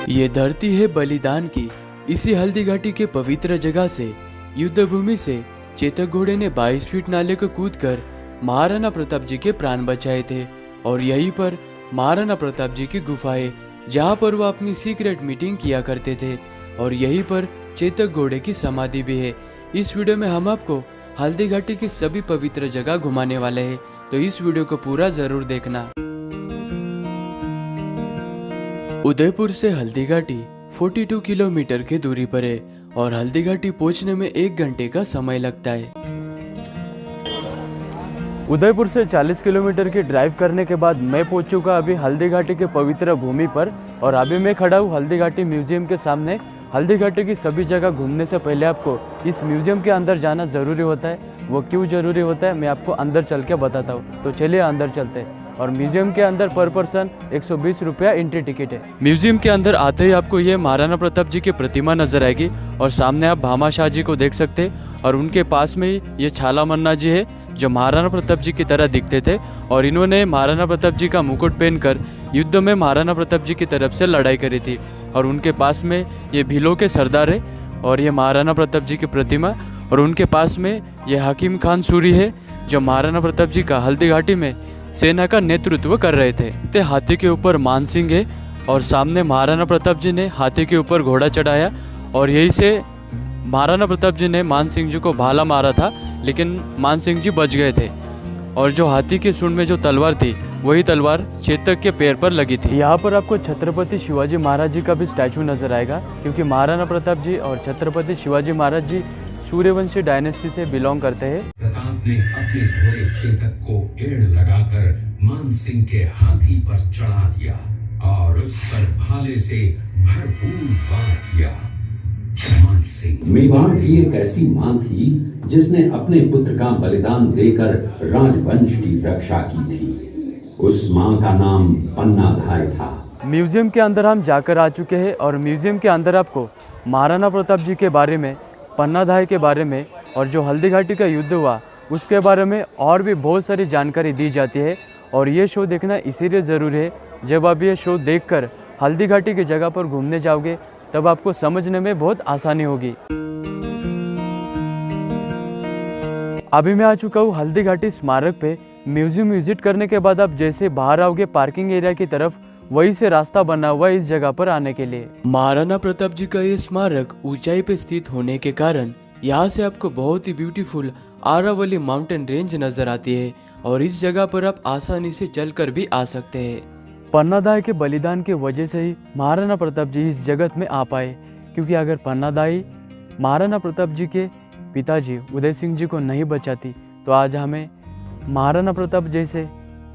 ये धरती है बलिदान की। इसी हल्दी घाटी के पवित्र जगह से, युद्ध भूमि से चेतक घोड़े ने 22 फीट नाले को कूदकर महाराणा प्रताप जी के प्राण बचाए थे। और यहीं पर महाराणा प्रताप जी की गुफा है, जहाँ पर वो अपनी सीक्रेट मीटिंग किया करते थे। और यहीं पर चेतक घोड़े की समाधि भी है। इस वीडियो में हम आपको हल्दी घाटी की सभी पवित्र जगह घुमाने वाले हैं, तो इस वीडियो को पूरा जरूर देखना। उदयपुर से हल्दी घाटी 42 किलोमीटर की दूरी पर है और हल्दी घाटी पहुंचने में 1 घंटे का समय लगता है। उदयपुर से 40 किलोमीटर की ड्राइव करने के बाद मैं पहुंच चुका अभी हल्दी घाटी के पवित्र भूमि पर। और अभी मैं खड़ा हूँ हल्दी घाटी म्यूजियम के सामने। हल्दी घाटी की सभी जगह घूमने से पहले आपको इस म्यूजियम के अंदर जाना ज़रूरी होता है। वो क्यों ज़रूरी होता है मैं आपको अंदर चल के बताता हूँ, तो चलिए अंदर चलते हैं। और म्यूजियम के अंदर पर पर्सन 120 रुपया एंट्री टिकट है। म्यूजियम के अंदर आते ही आपको ये महाराणा प्रताप जी की प्रतिमा नजर आएगी और सामने आप भामा शाह जी को देख सकते हैं। और उनके पास में ही ये छाला मन्ना जी है, जो महाराणा प्रताप जी की तरह दिखते थे। और इन्होंने महाराणा प्रताप जी का मुकुट पहनकर युद्ध में महाराणा प्रताप जी की तरफ से लड़ाई करी थी। और उनके पास में ये भीलों के सरदार है और ये महाराणा प्रताप जी की प्रतिमा। और उनके पास में ये हकीम खान सूरी है, जो महाराणा प्रताप जी का हल्दी घाटी में सेना का नेतृत्व कर रहे थे। हाथी के ऊपर मान सिंह है और सामने महाराणा प्रताप जी ने हाथी के ऊपर घोड़ा चढ़ाया। और यही से महाराणा प्रताप जी ने मान सिंह जी को भाला मारा था, लेकिन मान सिंह जी बच गए थे। और जो हाथी के सूंड में जो तलवार थी, वही तलवार चेतक के पैर पर लगी थी। यहाँ पर आपको छत्रपति शिवाजी महाराज जी का भी स्टैचू नजर आएगा, क्योंकि महाराणा प्रताप जी और छत्रपति शिवाजी महाराज जी सूर्यवंशी डायनेस्टी से बिलोंग करते हैं। प्रताप ने अपने घोड़े चेतक को एड़ लगाकर मान सिंह के हाथी पर चढ़ा दिया और उस पर भाले से भरपूर वार किया। मान सिंह मेवाड़ की एक ऐसी मां थी जिसने अपने पुत्र का बलिदान देकर राजवंश की रक्षा की थी। उस मां का नाम पन्नाधाय था। म्यूजियम के अंदर हम जाकर आ चुके हैं और म्यूजियम के अंदर आपको महाराणा प्रताप जी के बारे में, पन्नाधाय के बारे में और जो हल्दी घाटी का युद्ध हुआ उसके बारे में और भी बहुत सारी जानकारी दी जाती है। और ये शो देखना इसीलिए ज़रूरी है, जब आप ये शो देखकर हल्दी घाटी की जगह पर घूमने जाओगे तब आपको समझने में बहुत आसानी होगी। अभी मैं आ चुका हूँ हल्दी घाटी स्मारक पे। म्यूजियम विजिट करने के बाद आप जैसे बाहर आओगे पार्किंग एरिया की तरफ, वहीं से रास्ता बना हुआ है इस जगह पर आने के लिए। महाराणा प्रताप जी का ये स्मारक ऊंचाई पे स्थित होने के कारण यहाँ से आपको बहुत ही ब्यूटीफुल आरावली माउंटेन रेंज नजर आती है। और इस जगह पर आप आसानी से चलकर भी आ सकते हैं। पन्नाधाय के बलिदान की वजह से ही महाराणा प्रताप जी इस जगत में आ पाए, क्योंकि अगर पन्नाधाय महाराणा प्रताप जी के पिताजी उदय सिंह जी को नहीं बचाती तो आज हमें महाराणा प्रताप जैसे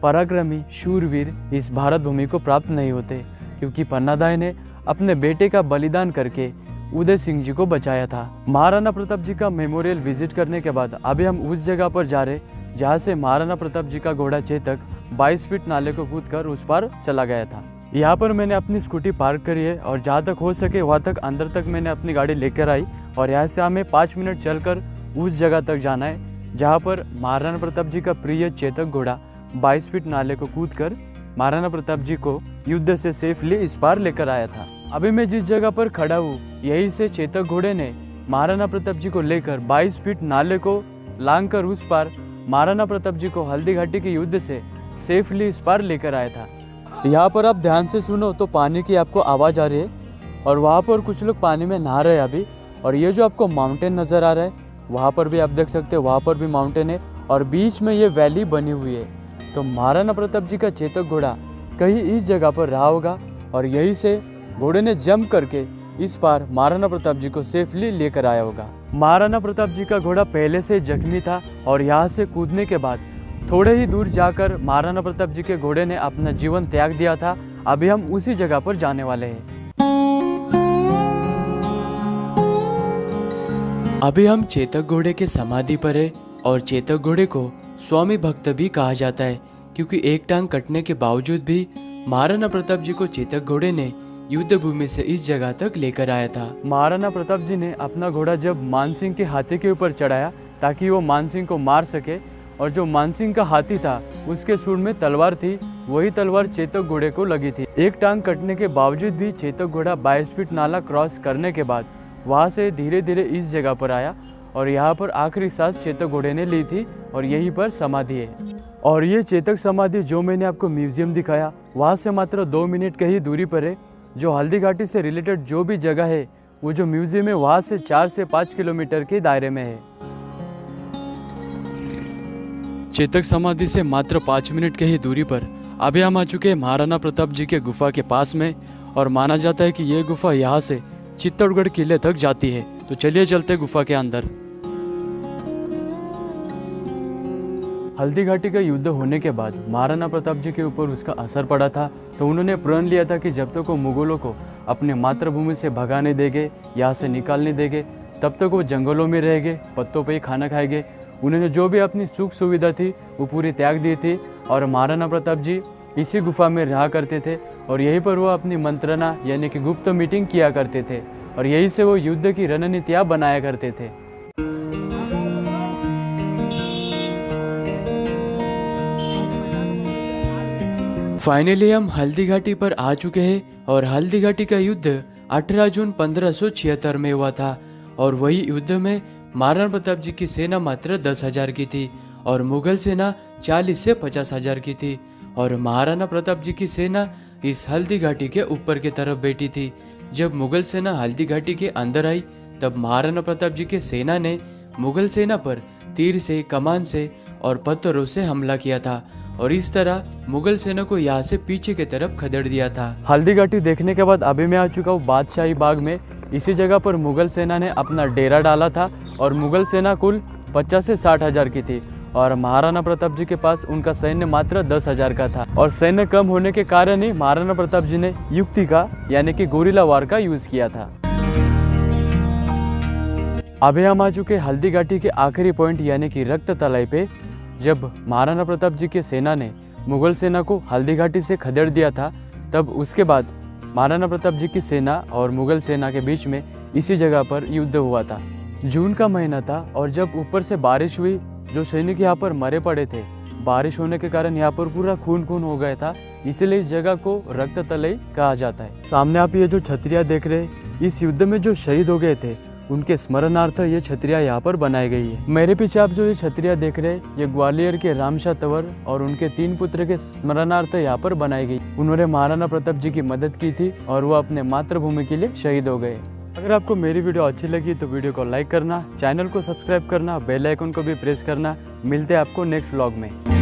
पराक्रमी शूरवीर इस भारत भूमि को प्राप्त नहीं होते, क्योंकि पन्नाधाय ने अपने बेटे का बलिदान करके उदय सिंह जी को बचाया था। महाराणा प्रताप जी का मेमोरियल विजिट करने के बाद अभी हम उस जगह पर जा रहे जहाँ से महाराणा प्रताप जी का घोड़ा चेतक 22 फीट नाले को कूदकर उस पार चला गया था। यहाँ पर मैंने अपनी स्कूटी पार्क करी है और जहाँ तक हो सके वहाँ तक अंदर तक मैंने अपनी गाड़ी लेकर आई। और यहाँ से हमें 5 मिनट चलकर उस जगह तक जाना है जहाँ पर महाराणा प्रताप जी का प्रिय चेतक घोड़ा 22 फीट नाले को कूदकर महाराणा प्रताप जी को युद्ध से सेफली इस पार लेकर आया था। अभी मैं जिस जगह पर खड़ा हूँ यहीं से चेतक घोड़े ने महाराणा प्रताप जी को लेकर 22 फीट नाले को लांग कर उस पार महाराणा प्रताप जी को हल्दी घाटी के युद्ध से सेफली इस पार लेकर आया था। यहाँ पर आप ध्यान से सुनो तो पानी की आपको आवाज़ आ रही है और वहाँ पर कुछ लोग पानी में नहा रहे हैं अभी। और ये जो आपको माउंटेन नज़र आ रहा है वहाँ पर भी आप देख सकते हो, वहाँ पर भी माउंटेन है और बीच में ये वैली बनी हुई है। तो महाराणा प्रताप जी का चेतक घोड़ा कहीं इस जगह पर रहा होगा और यहीं से घोड़े ने जंप करके इस पार महाराणा प्रताप जी को सेफली लेकर आया होगा। महाराणा प्रताप जी का घोड़ा पहले से जख्मी था और यहाँ से कूदने के बाद थोड़े ही दूर जाकर महाराणा प्रताप जी के घोड़े ने अपना जीवन त्याग दिया था। अभी हम उसी जगह पर जाने वाले हैं। अभी हम चेतक घोड़े के समाधि पर है और चेतक घोड़े को स्वामी भक्त भी कहा जाता है, क्योंकि एक टांग कटने के बावजूद भी महाराणा प्रताप जी को चेतक घोड़े ने युद्ध भूमि से इस जगह तक लेकर आया था। महाराणा प्रताप जी ने अपना घोड़ा जब मान सिंह के हाथी के ऊपर चढ़ाया ताकि वो मान सिंह को मार सके, और जो मानसिंह का हाथी था उसके सूंड में तलवार थी, वही तलवार चेतक घोड़े को लगी थी। एक टांग कटने के बावजूद भी चेतक घोड़ा 22 फीट नाला क्रॉस करने के बाद वहाँ से धीरे धीरे इस जगह पर आया और यहाँ पर आखिरी सांस चेतक घोड़े ने ली थी और यहीं पर समाधि है। और ये चेतक समाधि जो मैंने आपको म्यूजियम दिखाया वहाँ से मात्र 2 मिनट की ही दूरी पर है। जो हल्दी घाटी से रिलेटेड जो भी जगह है वो जो म्यूजियम है वहाँ से 4 से 5 किलोमीटर के दायरे में है। चेतक समाधि से मात्र 5 मिनट के ही दूरी पर अभी हम आ चुके हैं महाराणा प्रताप जी के गुफा के पास में और माना जाता है कि ये गुफा यहाँ से चित्तौड़गढ़ किले तक जाती है। तो चलिए चलते गुफा के अंदर। हल्दी घाटी का युद्ध होने के बाद महाराणा प्रताप जी के ऊपर उसका असर पड़ा था, तो उन्होंने प्रण लिया था कि जब तक वो मुगलों को अपने मातृभूमि से भगाने देंगे, यहाँ से निकालने देंगे, तब तक वो जंगलों में रहेंगे, पत्तों पे ही खाना खाएंगे। उन्होंने जो भी अपनी सुख सुविधा थी वो पूरी त्याग दी थी और महाराणा प्रताप जी इसी गुफा में रहा करते थे और यहीं पर वो अपनी मंत्रणा यानी कि गुप्त मीटिंग किया करते थे और यहीं से वो युद्ध की रणनीतियाँ बनाया करते थे। फाइनली हम हल्दी घाटी पर आ चुके हैं और हल्दी घाटी का युद्ध 18 जून 1576 में हुआ था और वही युद्ध में महाराणा प्रताप जी की सेना मात्र 10,000 की थी और मुगल सेना 40 से 50,000 की थी और महाराणा प्रताप जी की सेना इस हल्दी घाटी के ऊपर की तरफ बैठी थी। जब मुगल सेना हल्दी घाटी के अंदर आई तब महाराणा प्रताप जी की सेना ने मुगल सेना पर तीर से, कमान से और पत्थरों से हमला किया था और इस तरह मुगल सेना को यहाँ से पीछे की तरफ खदेड़ दिया था। हल्दी घाटी देखने के बाद अभी मैं आ चुका हूँ बादशाही बाग में। इसी जगह पर मुगल सेना ने अपना डेरा डाला था और मुगल सेना कुल 50 से 60 हजार की थी और महाराणा प्रताप जी के पास उनका सैन्य मात्र 10,000 का था और सैन्य कम होने के कारण ही महाराणा प्रताप जी ने युक्ति का यानी कि गोरिल्ला वार का यूज किया था। अभी हम आ चुके हल्दी घाटी के आखिरी पॉइंट यानी कि रक्त तलाई पे। जब महाराणा प्रताप जी की सेना ने मुगल सेना को हल्दी घाटी से खदेड़ दिया था तब उसके बाद महाराणा प्रताप जी की सेना और मुगल सेना के बीच में इसी जगह पर युद्ध हुआ था। जून का महीना था और जब ऊपर से बारिश हुई, जो सैनिक यहाँ पर मरे पड़े थे, बारिश होने के कारण यहाँ पर पूरा खून खून हो गया था, इसीलिए इस जगह को रक्त तलई कहा जाता है। सामने आप ये जो छतरियाँ देख रहे हैं, इस युद्ध में जो शहीद हो गए थे उनके स्मरणार्थ ये छतरियाँ यहाँ पर बनाई गई है। मेरे पीछे आप जो ये छतरियाँ देख रहे हैं, ये ग्वालियर के रामशाह तंवर और उनके 3 पुत्र के स्मरणार्थ यहाँ पर बनाई गई। उन्होंने महाराणा प्रताप जी की मदद की थी और वो अपने मातृभूमि के लिए शहीद हो गए। अगर आपको मेरी वीडियो अच्छी लगी तो वीडियो को लाइक करना, चैनल को सब्सक्राइब करना, बेल आइकन को भी प्रेस करना। मिलते हैं आपको नेक्स्ट व्लॉग में।